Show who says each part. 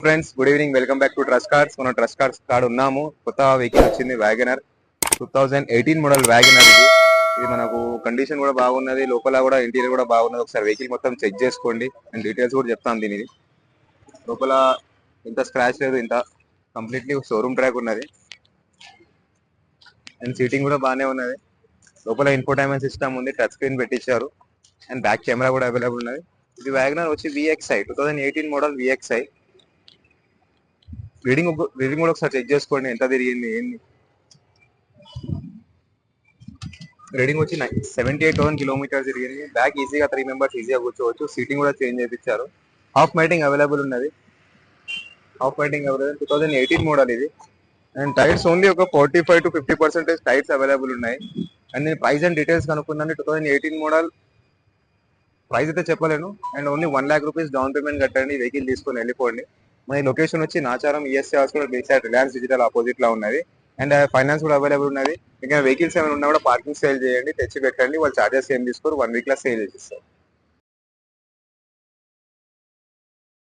Speaker 1: Friends, good evening. Welcome back to trust cars. మనం trust cars కాడ ఉన్నాము. కొత్త వెహికల్ వచ్చింది, వ్యాగనర్ 2018 మోడల్ వ్యాగనర్. ఇది మనకు కండిషన్ కూడా బాగున్నది, లోపల కూడా ఇంటీరియర్ కూడా బాగున్నది. ఒకసారి వెహికల్ మొత్తం చెక్ చేసుకోండి, నేను డీటెయిల్స్ కూడా చెప్తాను. దీనిది లోపల ఇంత స్క్రాచ్ లేదు, ఇంత కంప్లీట్లీ షోరూమ్ ట్రాక్ ఉన్నది అండ్ సీటింగ్ కూడా బాగానే ఉన్నది. లోపల ఇన్ఫోటైన్మెంట్ సిస్టమ్ ఉంది, టచ్ స్క్రీన్ పెట్టించారు అండ్ బ్యాక్ కెమెరా కూడా అవైలబుల్ ఉన్నది. ఇది వ్యాగనర్ వచ్చి VXi 2018 మోడల్ VXi. రీడింగ్ కూడా ఒకసారి చెక్ చేసుకోండి, ఎంత తిరిగింది ఏంది. రీడింగ్ వచ్చి 78,000 కిలోమీటర్స్ తిరిగింది. బ్యాక్ ఈజీగా 3 మెంబర్స్ ఈజీగా కూర్చోవచ్చు. సీటింగ్ కూడా చేంజ్ చేయించారు. హాఫ్ మైటింగ్ అవైలబుల్ ఉన్నది. 2018 మోడల్ ఇది. అండ్ టైర్స్ ఓన్లీ ఒక 45 to 50% టైర్స్ అవైలబుల్ ఉన్నాయి. అండ్ నేను ప్రైస్ అండ్ డీటెయిల్స్ కనుక్కున్నాను. 2018 మోడల్ ప్రైస్ అయితే చెప్పలేను. And only 1 lakh rupees down payment కట్టండి, వెహికల్ తీసుకొని వెళ్ళిపోండి. మన లొకేషన్ వచ్చి Nacharam ESC hospital back side, Reliance Digital opposite లో ఉన్నది. అండ్ ఫైనాన్స్ కూడా అవైలబుల్ ఉన్నది. ఇంకా వెహికల్స్ ఏమైనా ఉన్నా కూడా పార్కింగ్ సేల్ చేయండి, తెచ్చి పెట్టండి. వాళ్ళు చార్జెస్ ఏం తీసుకోరు, 1 week లో సేల్ చేసిస్తారు.